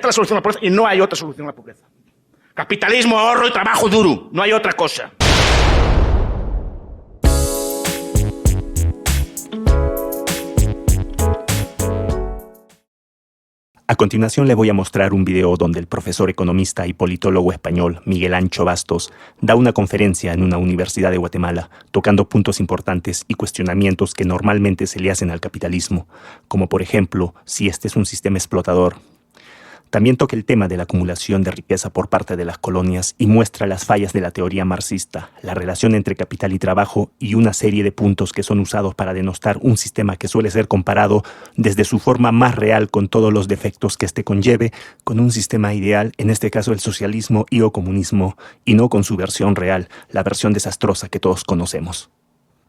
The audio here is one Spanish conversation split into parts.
Esta es la solución a la pobreza y no hay otra solución a la pobreza. Capitalismo, ahorro y trabajo duro. No hay otra cosa. A continuación le voy a mostrar un video donde el profesor economista y politólogo español Miguel Ancho Bastos da una conferencia en una universidad de Guatemala tocando puntos importantes y cuestionamientos que normalmente se le hacen al capitalismo, como por ejemplo si este es un sistema explotador. También toca el tema de la acumulación de riqueza por parte de las colonias y muestra las fallas de la teoría marxista, la relación entre capital y trabajo y una serie de puntos que son usados para denostar un sistema que suele ser comparado desde su forma más real con todos los defectos que éste conlleve, con un sistema ideal, en este caso el socialismo y o comunismo, y no con su versión real, la versión desastrosa que todos conocemos.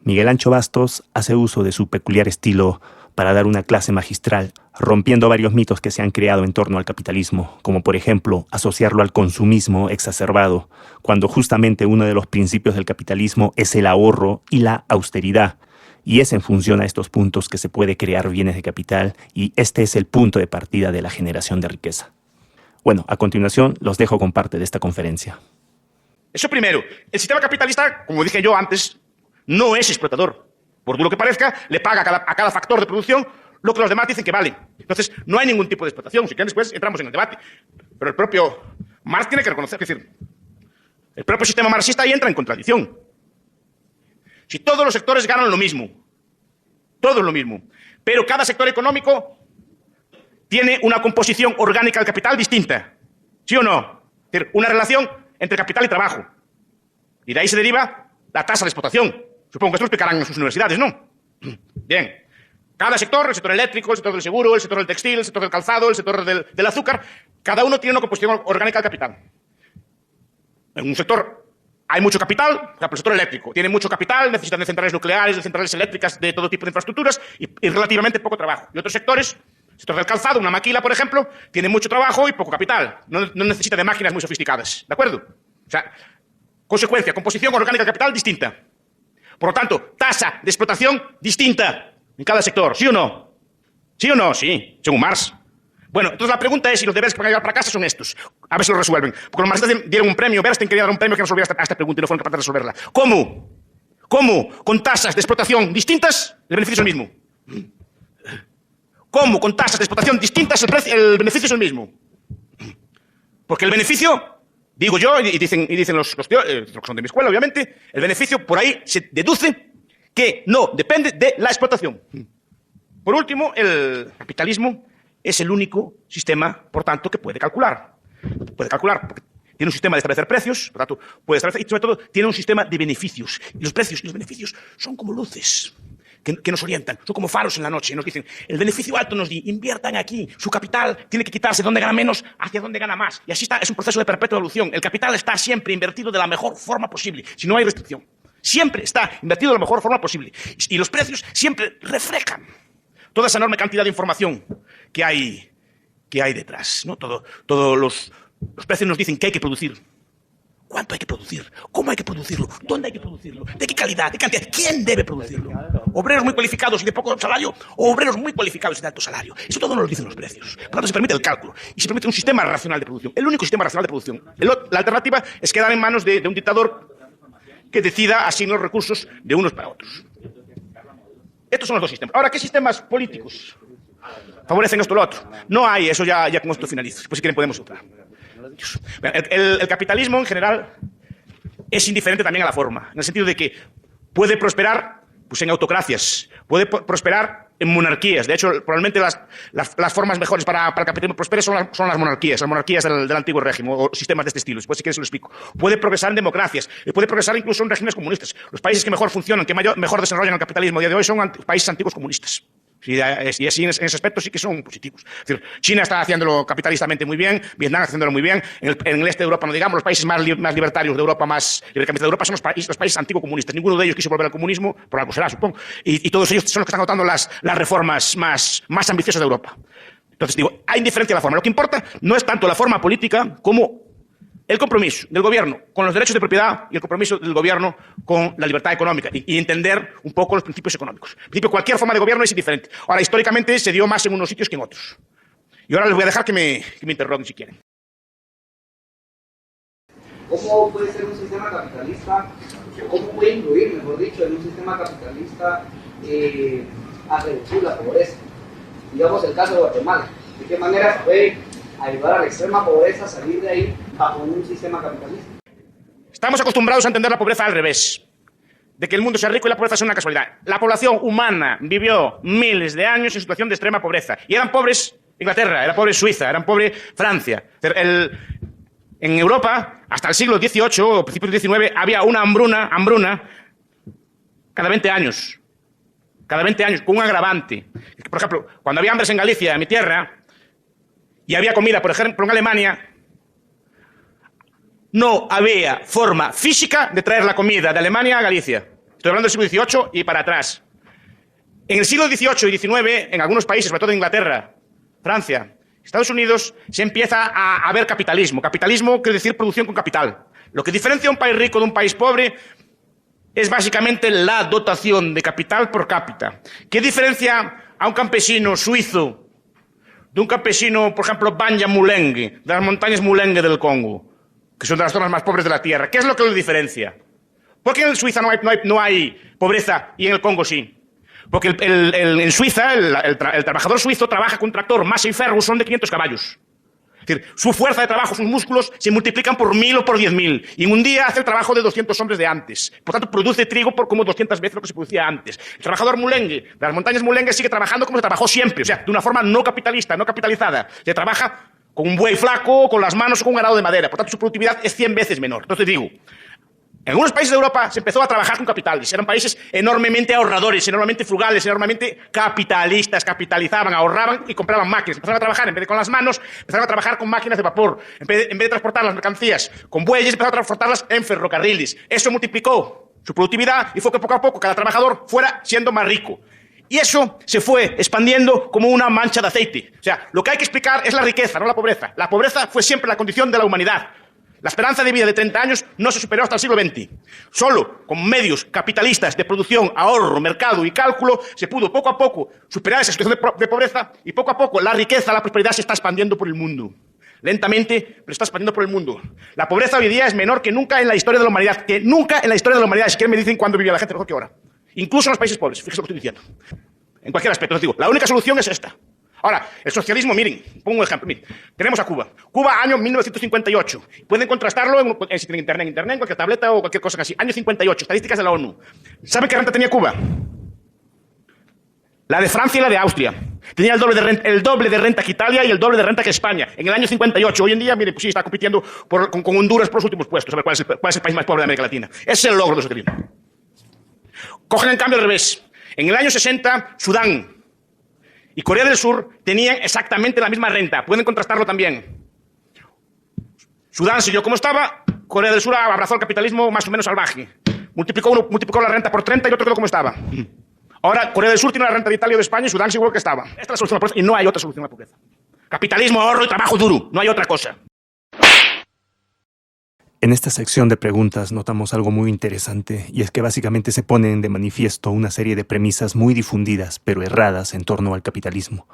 Miguel Ancho Bastos hace uso de su peculiar estilo para dar una clase magistral, rompiendo varios mitos que se han creado en torno al capitalismo, como por ejemplo asociarlo al consumismo exacerbado, cuando justamente uno de los principios del capitalismo es el ahorro y la austeridad, y es en función a estos puntos que se puede crear bienes de capital, y este es el punto de partida de la generación de riqueza. Bueno, a continuación los dejo con parte de esta conferencia. Eso primero. El sistema capitalista, como dije yo antes, no es explotador. Por duro que parezca, le paga a cada factor de producción lo que los demás dicen que vale. Entonces, no hay ningún tipo de explotación. Si quieren, después entramos en el debate. Pero el propio Marx tiene que reconocer, es decir, el propio sistema marxista ahí entra en contradicción. Si todos los sectores ganan lo mismo, todo es lo mismo, pero cada sector económico tiene una composición orgánica del capital distinta, ¿sí o no? Es decir, una relación entre capital y trabajo. Y de ahí se deriva la tasa de explotación. Supongo que esto lo explicarán en sus universidades, ¿no? Bien. Cada sector, el sector eléctrico, el sector del seguro, el sector del textil, el sector del calzado, el sector del azúcar, cada uno tiene una composición orgánica del capital. En un sector hay mucho capital, por ejemplo, el sector eléctrico tiene mucho capital, necesitan de centrales nucleares, de centrales eléctricas, de todo tipo de infraestructuras y relativamente poco trabajo. Y otros sectores, el sector del calzado, una maquila, por ejemplo, tiene mucho trabajo y poco capital. No necesita de máquinas muy sofisticadas, ¿de acuerdo? O sea, consecuencia, composición orgánica del capital distinta. Por lo tanto, tasa de explotación distinta en cada sector, ¿sí o no? ¿Sí o no? Sí, según Marx. Bueno, entonces la pregunta es si los deberes que van a llevar para casa son estos. A ver si lo resuelven. Porque los marxistas dieron un premio, Bernstein quería dar un premio que resolviera esta pregunta y no fueron capaces de resolverla. ¿Cómo? ¿Cómo? Con tasas de explotación distintas, el beneficio es el mismo. ¿Cómo? Con tasas de explotación distintas, el beneficio es el mismo. Porque el beneficio... Digo yo, y dicen los que son de mi escuela, obviamente, el beneficio por ahí se deduce que no depende de la explotación. Por último, el capitalismo es el único sistema, por tanto, que puede calcular. Puede calcular porque tiene un sistema de establecer precios, por tanto, puede establecer, y sobre todo, tiene un sistema de beneficios. Y los precios y los beneficios son como luces que nos orientan, son como faros en la noche, nos dicen, el beneficio alto nos dice, inviertan aquí, su capital tiene que quitarse donde gana menos hacia donde gana más. Y así está, es un proceso de perpetua evolución. El capital está siempre invertido de la mejor forma posible, si no hay restricción. Siempre está invertido de la mejor forma posible. Y los precios siempre reflejan toda esa enorme cantidad de información que hay detrás, ¿no? Todos los precios nos dicen qué hay que producir. ¿Cuánto hay que producir? ¿Cómo hay que producirlo? ¿Dónde hay que producirlo? ¿De qué calidad? ¿De cantidad? ¿Quién debe producirlo? ¿Obreros muy cualificados y de poco salario? ¿O obreros muy cualificados y de alto salario? Eso todo nos lo dicen los precios. Por lo tanto, se permite el cálculo. Y se permite un sistema racional de producción. El único sistema racional de producción. La alternativa es quedar en manos de un dictador que decida asignar los recursos de unos para otros. Estos son los dos sistemas. Ahora, ¿qué sistemas políticos favorecen esto o lo otro? No hay, eso ya con esto finalizo. Pues si quieren podemos entrar. El capitalismo en general es indiferente también a la forma, en el sentido de que puede prosperar pues, en autocracias, puede prosperar en monarquías. De hecho, probablemente las formas mejores para el capitalismo prospere son las monarquías del antiguo régimen o sistemas de este estilo. Después, si quieres, se lo explico. Puede progresar en democracias, puede progresar incluso en regímenes comunistas. Los países que mejor funcionan, que mejor desarrollan el capitalismo a día de hoy son países antiguos comunistas. Y así en ese aspecto sí que son positivos. Es decir, China está haciéndolo capitalistamente muy bien, Vietnam haciéndolo muy bien, en el este de Europa no digamos, los países más libertarios de Europa, más libertarios de Europa son los países antiguo-comunistas. Ninguno de ellos quiso volver al comunismo, por algo será, supongo. Y todos ellos son los que están adoptando las reformas más ambiciosas de Europa. Entonces digo, hay indiferencia de la forma. Lo que importa no es tanto la forma política como el compromiso del gobierno con los derechos de propiedad y el compromiso del gobierno con la libertad económica y entender un poco los principios económicos. En principio, cualquier forma de gobierno es indiferente. Ahora, históricamente se dio más en unos sitios que en otros. Y ahora les voy a dejar que me interroguen si quieren. ¿Cómo puede ser un sistema capitalista, o cómo puede influir, mejor dicho, en un sistema capitalista a reducir la pobreza? Digamos el caso de Guatemala. ¿De qué manera se puede ayudar a la extrema pobreza a salir de ahí bajo un sistema capitalista? Estamos acostumbrados a entender la pobreza al revés. De que el mundo sea rico y la pobreza sea una casualidad. La población humana vivió miles de años en situación de extrema pobreza. Y eran pobres Inglaterra, era pobre Suiza, eran pobre Francia. En Europa, hasta el siglo XVIII o principios del XIX, había una hambruna cada 20 años. Cada 20 años, con un agravante. Por ejemplo, cuando había hambres en Galicia, en mi tierra, y había comida, por ejemplo, en Alemania, no había forma física de traer la comida de Alemania a Galicia. Estoy hablando del siglo XVIII y para atrás. En el siglo XVIII y XIX, en algunos países, sobre todo en Inglaterra, Francia, Estados Unidos, se empieza a ver capitalismo. Capitalismo quiere decir producción con capital. Lo que diferencia a un país rico de un país pobre es básicamente la dotación de capital por cápita. ¿Qué diferencia a un campesino suizo de un campesino, por ejemplo, Banja Mulenge, de las montañas Mulenge del Congo, que son de las zonas más pobres de la Tierra? ¿Qué es lo que lo diferencia? ¿Por qué en Suiza no hay pobreza y en el Congo sí? Porque en Suiza el trabajador suizo trabaja con un tractor Massey Ferguson de 500 caballos. Es decir, su fuerza de trabajo, sus músculos se multiplican por 1000 o por 10.000. Y en un día hace el trabajo de 200 hombres de antes. Por tanto, produce trigo por como 200 veces lo que se producía antes. El trabajador Mulenge, de las montañas Mulenge, sigue trabajando como se trabajó siempre. O sea, de una forma no capitalista, no capitalizada. Se trabaja con un buey flaco, con las manos o con un arado de madera. Por tanto, su productividad es 100 veces menor. Entonces digo, en algunos países de Europa se empezó a trabajar con capitales. Eran países enormemente ahorradores, enormemente frugales, enormemente capitalistas. Capitalizaban, ahorraban y compraban máquinas. Empezaron a trabajar, en vez de con las manos, empezaron a trabajar con máquinas de vapor. En vez de transportar las mercancías con bueyes, empezaron a transportarlas en ferrocarriles. Eso multiplicó su productividad y fue que poco a poco cada trabajador fuera siendo más rico. Y eso se fue expandiendo como una mancha de aceite. O sea, lo que hay que explicar es la riqueza, no la pobreza. La pobreza fue siempre la condición de la humanidad. La esperanza de vida de 30 años no se superó hasta el siglo XX. Solo con medios capitalistas de producción, ahorro, mercado y cálculo se pudo poco a poco superar esa situación de pobreza y poco a poco la riqueza, la prosperidad se está expandiendo por el mundo. Lentamente, pero está expandiendo por el mundo. La pobreza hoy día es menor que nunca en la historia de la humanidad. Que nunca en la historia de la humanidad. Si quieren me dicen cuándo vivía la gente mejor que ahora. Incluso en los países pobres. Fíjense lo que estoy diciendo. En cualquier aspecto. Les digo, la única solución es esta. Ahora, el socialismo, miren, pongo un ejemplo. Miren, tenemos a Cuba. Cuba, año 1958. Pueden contrastarlo si tienen internet, en cualquier tableta o cualquier cosa así. Año 58, estadísticas de la ONU. ¿Saben qué renta tenía Cuba? La de Francia y la de Austria. Tenía el doble de renta que Italia y el doble de renta que España. En el año 58. Hoy en día, miren, pues sí, está compitiendo con Honduras por los últimos puestos. A ver cuál es el país más pobre de América Latina. Ese es el logro del socialismo. Cogen en cambio al revés. En el año 60, Sudán y Corea del Sur tenían exactamente la misma renta. Pueden contrastarlo también. Sudán siguió como estaba, Corea del Sur abrazó el capitalismo más o menos salvaje. Multiplicó la renta por 30 y el otro quedó como estaba. Ahora Corea del Sur tiene la renta de Italia o de España y Sudán sigue igual que estaba. Esta es la solución a la pobreza y no hay otra solución a la pobreza. Capitalismo, ahorro y trabajo duro. No hay otra cosa. En esta sección de preguntas notamos algo muy interesante, y es que básicamente se ponen de manifiesto una serie de premisas muy difundidas, pero erradas en torno al capitalismo.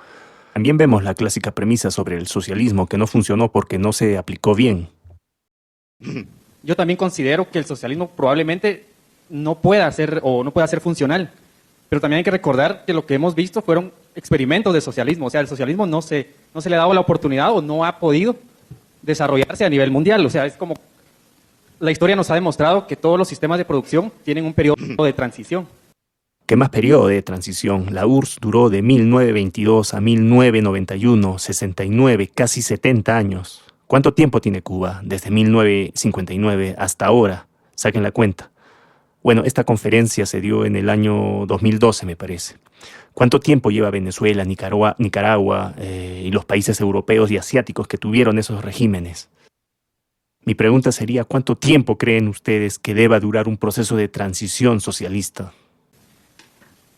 También vemos la clásica premisa sobre el socialismo que no funcionó porque no se aplicó bien. Yo también considero que el socialismo probablemente no pueda ser funcional, pero también hay que recordar que lo que hemos visto fueron experimentos de socialismo. O sea, el socialismo no se le ha dado la oportunidad o no ha podido desarrollarse a nivel mundial. O sea, es como la historia nos ha demostrado que todos los sistemas de producción tienen un periodo de transición. ¿Qué más periodo de transición? La URSS duró de 1922 a 1991, 69, casi 70 años. ¿Cuánto tiempo tiene Cuba desde 1959 hasta ahora? Saquen la cuenta. Bueno, esta conferencia se dio en el año 2012, me parece. ¿Cuánto tiempo lleva Venezuela, Nicaragua y los países europeos y asiáticos que tuvieron esos regímenes? Mi pregunta sería, ¿cuánto tiempo creen ustedes que deba durar un proceso de transición socialista?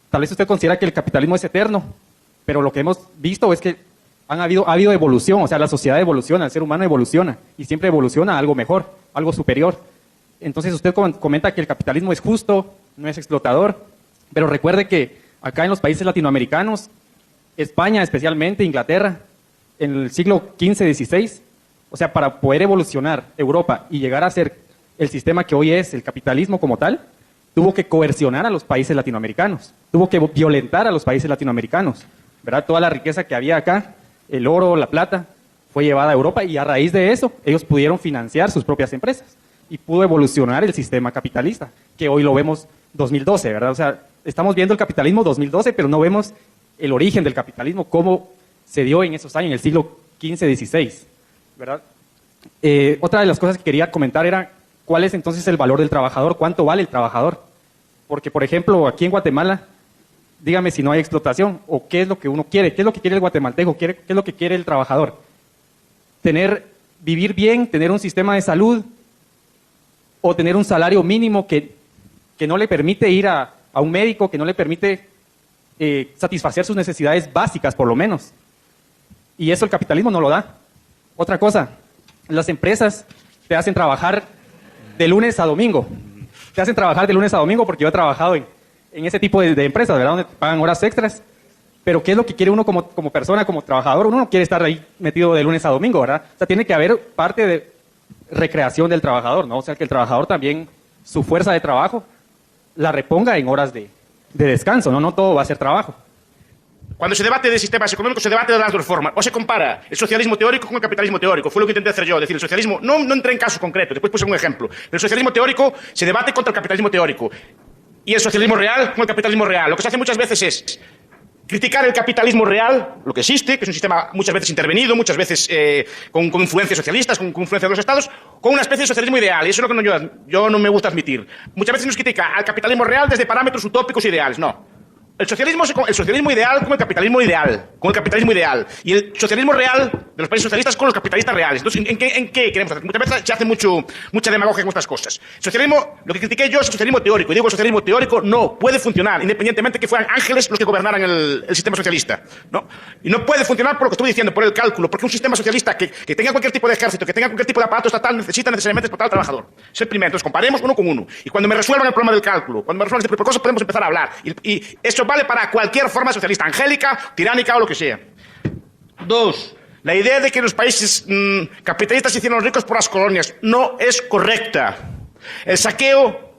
Tal vez usted considera que el capitalismo es eterno, pero lo que hemos visto es que ha habido evolución. O sea, la sociedad evoluciona, el ser humano evoluciona y siempre evoluciona a algo mejor, algo superior. Entonces usted comenta que el capitalismo es justo, no es explotador, pero recuerde que acá en los países latinoamericanos, España especialmente, Inglaterra, en el siglo XV-XVI, o sea, para poder evolucionar Europa y llegar a ser el sistema que hoy es el capitalismo como tal, tuvo que coercionar a los países latinoamericanos, tuvo que violentar a los países latinoamericanos, ¿verdad? Toda la riqueza que había acá, el oro, la plata, fue llevada a Europa y a raíz de eso ellos pudieron financiar sus propias empresas y pudo evolucionar el sistema capitalista, que hoy lo vemos 2012, ¿verdad? O sea, estamos viendo el capitalismo 2012, pero no vemos el origen del capitalismo, cómo se dio en esos años, en el siglo XV-XVI, ¿verdad? Otra de las cosas que quería comentar era cuál es entonces el valor del trabajador, cuánto vale el trabajador. Porque, por ejemplo, aquí en Guatemala, dígame si no hay explotación, o qué es lo que uno quiere, qué es lo que quiere el guatemalteco, qué es lo que quiere el trabajador. Vivir bien, tener un sistema de salud, o tener un salario mínimo que no le permite ir a un médico, que no le permite satisfacer sus necesidades básicas, por lo menos. Y eso el capitalismo no lo da. Otra cosa, las empresas te hacen trabajar de lunes a domingo. Te hacen trabajar de lunes a domingo porque yo he trabajado en ese tipo de empresas, ¿verdad? Donde te pagan horas extras. Pero ¿qué es lo que quiere uno como persona, como trabajador? Uno no quiere estar ahí metido de lunes a domingo, ¿verdad? O sea, tiene que haber parte de recreación del trabajador, ¿no? O sea, que el trabajador también, su fuerza de trabajo, la reponga en horas de descanso, ¿no? No todo va a ser trabajo. Cuando se debate de sistemas económicos, se debate de las dos formas. O se compara el socialismo teórico con el capitalismo teórico. Fue lo que intenté hacer yo. Es decir, el socialismo, no entré en casos concretos, después puse un ejemplo. Pero el socialismo teórico se debate contra el capitalismo teórico. Y el socialismo real con el capitalismo real. Lo que se hace muchas veces es criticar el capitalismo real, lo que existe, que es un sistema muchas veces intervenido, muchas veces con influencias socialistas, con influencia de los estados, con una especie de socialismo ideal. Y eso es lo que yo no me gusta admitir. Muchas veces nos critica al capitalismo real desde parámetros utópicos e ideales. No. El socialismo ideal con el capitalismo ideal. Y el socialismo real de los países socialistas con los capitalistas reales. Entonces, ¿en qué queremos hacer? Muchas veces se hace mucha demagogia con estas cosas. Socialismo, lo que critiqué yo es el socialismo teórico. Y digo, el socialismo teórico no puede funcionar, independientemente que fueran ángeles los que gobernaran el sistema socialista, ¿no? Y no puede funcionar por lo que estoy diciendo, por el cálculo, porque un sistema socialista que tenga cualquier tipo de ejército, que tenga cualquier tipo de aparato estatal, necesita necesariamente explotar al trabajador. Es el primero. Entonces, comparemos uno con uno. Y cuando me resuelvan el problema del cálculo, cuando me resuelvan este tipo de cosas, podemos empezar a hablar. Y eso vale para cualquier forma socialista, angélica, tiránica o lo que sea. 2. La idea de que los países capitalistas se hicieron ricos por las colonias no es correcta. El saqueo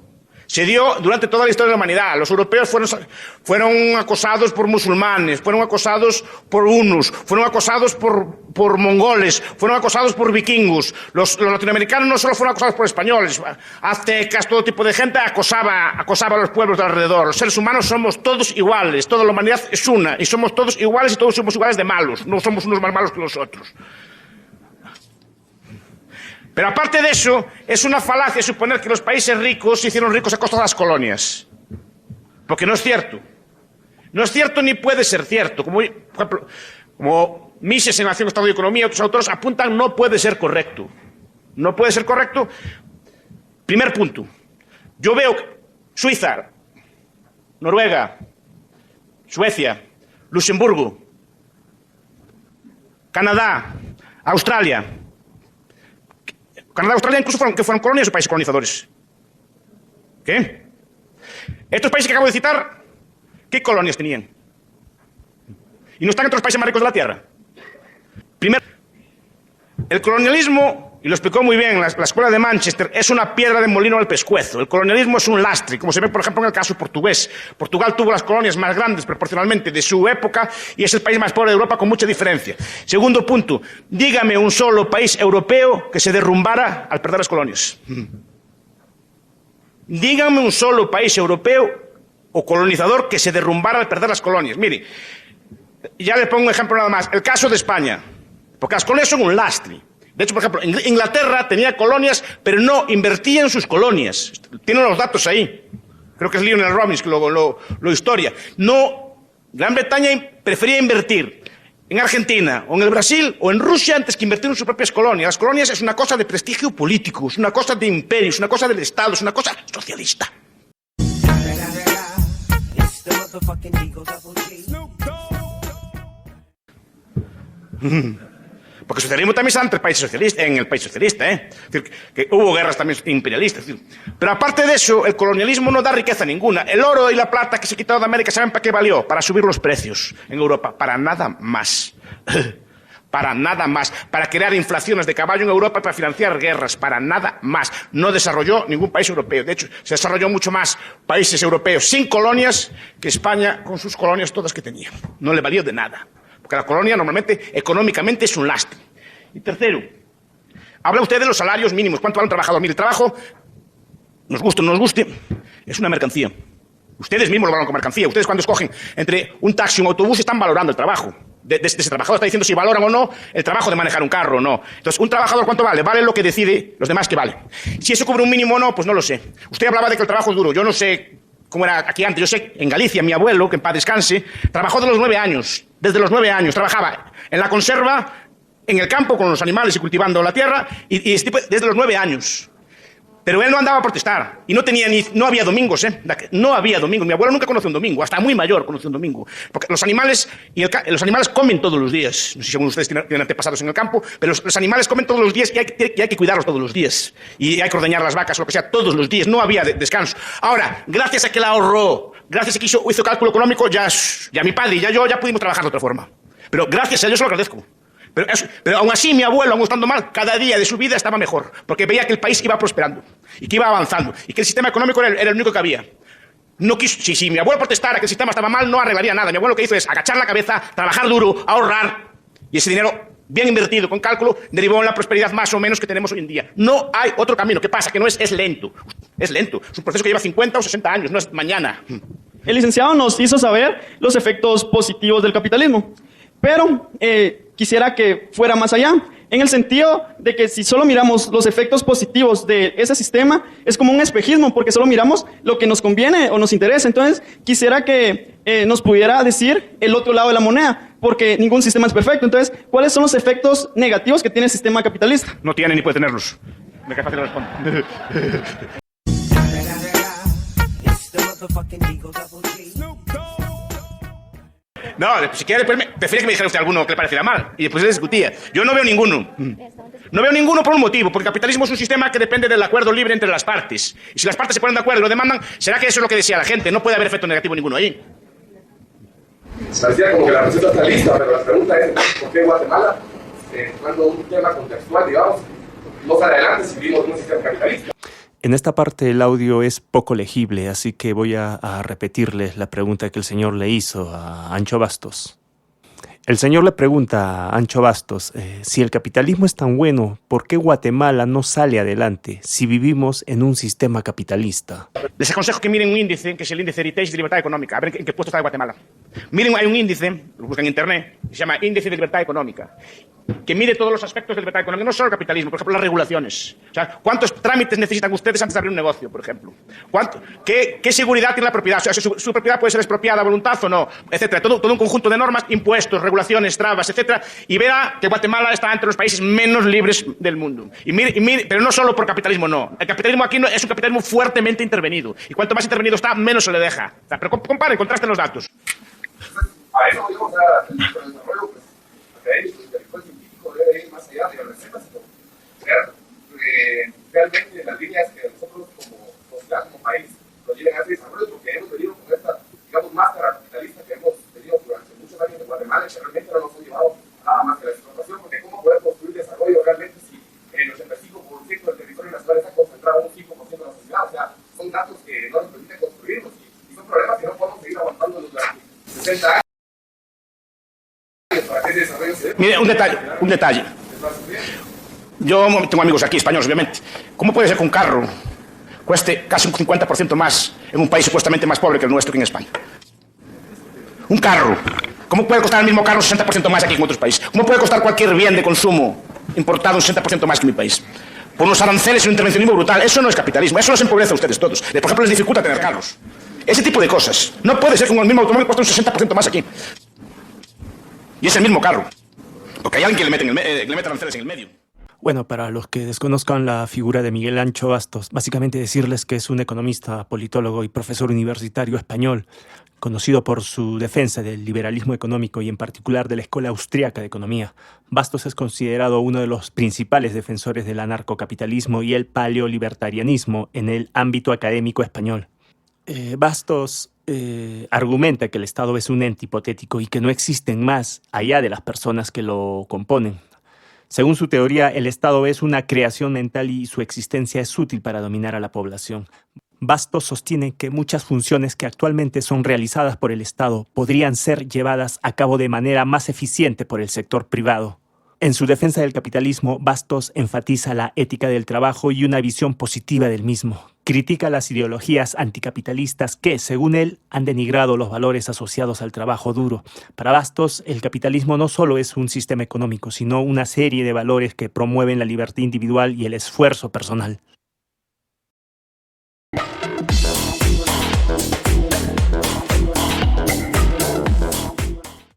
se dio durante toda la historia de la humanidad. Los europeos fueron acosados por musulmanes, fueron acosados por hunos, fueron acosados por mongoles, fueron acosados por vikingos. Los latinoamericanos no solo fueron acosados por españoles, aztecas, todo tipo de gente acosaba a los pueblos de alrededor. Los seres humanos somos todos iguales, toda la humanidad es una, y somos todos iguales y todos somos iguales de malos, no somos unos más malos que los otros. Pero aparte de eso, es una falacia suponer que los países ricos se hicieron ricos a costa de las colonias. Porque no es cierto. No es cierto ni puede ser cierto. Por ejemplo, como Mises en Nación, Estado y Economía y otros autores apuntan, no puede ser correcto. No puede ser correcto. Primer punto. Yo veo Suiza, Noruega, Suecia, Luxemburgo, Canadá, Australia. Canadá y Australia incluso fueron colonias o países colonizadores. ¿Qué? Estos países que acabo de citar, ¿qué colonias tenían? Y no están entre los países más ricos de la Tierra. Primero, el colonialismo, y lo explicó muy bien la escuela de Manchester, es una piedra de molino al pescuezo. El colonialismo es un lastre, como se ve, por ejemplo, en el caso portugués. Portugal tuvo las colonias más grandes proporcionalmente de su época y es el país más pobre de Europa con mucha diferencia. Segundo punto, dígame un solo país europeo que se derrumbara al perder las colonias. Dígame un solo país europeo o colonizador que se derrumbara al perder las colonias. Mire, ya le pongo un ejemplo nada más. El caso de España, porque las colonias son un lastre. De hecho, por ejemplo, Inglaterra tenía colonias, pero no invertía en sus colonias. Tienen los datos ahí. Creo que es Lionel Robbins que lo historia. No, Gran Bretaña prefería invertir en Argentina, o en el Brasil, o en Rusia, antes que invertir en sus propias colonias. Las colonias es una cosa de prestigio político, es una cosa de imperio, es una cosa del Estado, es una cosa socialista. Porque el socialismo también se da entre países socialistas, en el país socialista, Es decir, que hubo guerras también imperialistas. Pero aparte de eso, el colonialismo no da riqueza ninguna. El oro y la plata que se quitaron de América, ¿saben para qué valió? Para subir los precios en Europa. Para nada más. para nada más, para crear inflaciones de caballo en Europa y para financiar guerras, para nada más. No desarrolló ningún país europeo. De hecho, se desarrolló mucho más países europeos sin colonias que España con sus colonias todas que tenía. No le valió de nada, porque la colonia normalmente económicamente es un lastre. Y tercero, habla usted de los salarios mínimos. ¿Cuánto vale un trabajador? Mire, el trabajo, nos guste o no nos guste, es una mercancía. Ustedes mismos lo valoran como mercancía. Ustedes cuando escogen entre un taxi y un autobús están valorando el trabajo. De ese trabajador está diciendo si valoran o no el trabajo de manejar un carro o no. Entonces, ¿un trabajador cuánto vale? Vale lo que decide los demás que vale. Si eso cubre un mínimo o no, pues no lo sé. Usted hablaba de que el trabajo es duro. Yo no sé cómo era aquí antes. Yo sé, en Galicia, mi abuelo, que en paz descanse, trabajó de los 9 años. Desde los 9 años. Trabajaba en la conserva, en el campo, con los animales y cultivando la tierra, y desde los 9 años. Pero él no andaba a protestar. Y no había domingos, ¿eh? No había domingos. Mi abuelo nunca conoció un domingo. Hasta muy mayor conoció un domingo. Porque los animales comen todos los días. No sé si algunos de ustedes tienen antepasados en el campo, pero los animales comen todos los días y hay que cuidarlos todos los días. Y hay que ordeñar las vacas o lo que sea todos los días. No había descanso. Ahora, gracias a que la ahorró, gracias a que hizo cálculo económico, ya mi padre y yo ya pudimos trabajar de otra forma. Pero gracias a Dios lo agradezco. Pero aún así, mi abuelo, aún estando mal, cada día de su vida estaba mejor, porque veía que el país iba prosperando y que iba avanzando y que el sistema económico era el único que había. No quiso, si mi abuelo protestara que el sistema estaba mal, no arreglaría nada. Mi abuelo lo que hizo es agachar la cabeza, trabajar duro, ahorrar, y ese dinero bien invertido, con cálculo, derivó en la prosperidad más o menos que tenemos hoy en día. No hay otro camino. ¿Qué pasa? Que no es lento. Es lento. Es un proceso que lleva 50 o 60 años, no es mañana. El licenciado nos hizo saber los efectos positivos del capitalismo, pero quisiera que fuera más allá, en el sentido de que si solo miramos los efectos positivos de ese sistema, es como un espejismo, porque solo miramos lo que nos conviene o nos interesa. Entonces, quisiera que nos pudiera decir el otro lado de la moneda, porque ningún sistema es perfecto. Entonces, ¿cuáles son los efectos negativos que tiene el sistema capitalista? No tiene ni puede tenerlos. Me cae fácil responder. No, si quiere, prefiero que me dijera usted alguno que le pareciera mal. Y después se discutía. Yo no veo ninguno. No veo ninguno por un motivo, porque el capitalismo es un sistema que depende del acuerdo libre entre las partes. Y si las partes se ponen de acuerdo y lo demandan, ¿será que eso es lo que desea la gente? No puede haber efecto negativo ninguno ahí. Parecía como que la receta está lista, pero la pregunta es ¿por qué Guatemala, cuando un tema contextual, digamos, no sale adelante si vivimos en un sistema capitalista? En esta parte el audio es poco legible, así que voy a repetirles la pregunta que el señor le hizo a Ancho Bastos. El señor le pregunta a Ancho Bastos, si el capitalismo es tan bueno, ¿por qué Guatemala no sale adelante si vivimos en un sistema capitalista? Les aconsejo que miren un índice, que es el índice Heritage de Libertad Económica, a ver en qué puesto está Guatemala. Miren, hay un índice, lo buscan en internet, que se llama Índice de Libertad Económica, que mide todos los aspectos de libertad económica, no solo el capitalismo, por ejemplo, las regulaciones. O sea, ¿cuántos trámites necesitan ustedes antes de abrir un negocio, por ejemplo? ¿Qué seguridad tiene la propiedad? O sea, ¿su propiedad puede ser expropiada a voluntad o no? Etcétera. Todo un conjunto de normas, impuestos, regulaciones, trabas, etcétera. Y verá que Guatemala está entre los países menos libres del mundo. Y mire, pero no solo por capitalismo, no. El capitalismo aquí no, es un capitalismo fuertemente intervenido. Y cuanto más intervenido está, menos se le deja. O sea, pero comparen, contrasten los datos. A eso, digamos, el desarrollo académico, intelectual, científico debe ir más allá de las recetas, sino ver realmente las líneas que nosotros como sociedad, como país, nos lleven a ese desarrollo, porque hemos venido con esta, digamos, máscara capitalista que hemos tenido durante muchos años en Guatemala, que realmente no nos ha llevado nada más que la explotación, porque cómo poder construir desarrollo realmente si el 85% del territorio nacional está concentrado en un 5% de la sociedad. O sea, son datos que no nos permiten construirlos y son problemas que no podemos seguir aguantando durante 60 años. Mire, un detalle. Yo tengo amigos aquí, españoles, obviamente. ¿Cómo puede ser que un carro cueste casi un 50% más en un país supuestamente más pobre que el nuestro que en España? Un carro. ¿Cómo puede costar el mismo carro un 60% más aquí que en otros países? ¿Cómo puede costar cualquier bien de consumo importado un 60% más que en mi país? Por unos aranceles y un intervencionismo brutal. Eso no es capitalismo, eso los empobrece a ustedes todos. Por ejemplo, les dificulta tener carros. Ese tipo de cosas. No puede ser que el mismo automóvil cueste un 60% más aquí. Y es el mismo carro. Porque hay alguien que le mete aranceles en el medio. Bueno, para los que desconozcan la figura de Miguel Ancho Bastos, básicamente decirles que es un economista, politólogo y profesor universitario español, conocido por su defensa del liberalismo económico y en particular de la Escuela Austriaca de Economía. Bastos es considerado uno de los principales defensores del anarcocapitalismo y el paleolibertarianismo en el ámbito académico español. Bastos argumenta que el Estado es un ente hipotético y que no existen más allá de las personas que lo componen. Según su teoría, el Estado es una creación mental y su existencia es útil para dominar a la población. Bastos sostiene que muchas funciones que actualmente son realizadas por el Estado podrían ser llevadas a cabo de manera más eficiente por el sector privado. En su defensa del capitalismo, Bastos enfatiza la ética del trabajo y una visión positiva del mismo. Critica las ideologías anticapitalistas que, según él, han denigrado los valores asociados al trabajo duro. Para Bastos, el capitalismo no solo es un sistema económico, sino una serie de valores que promueven la libertad individual y el esfuerzo personal.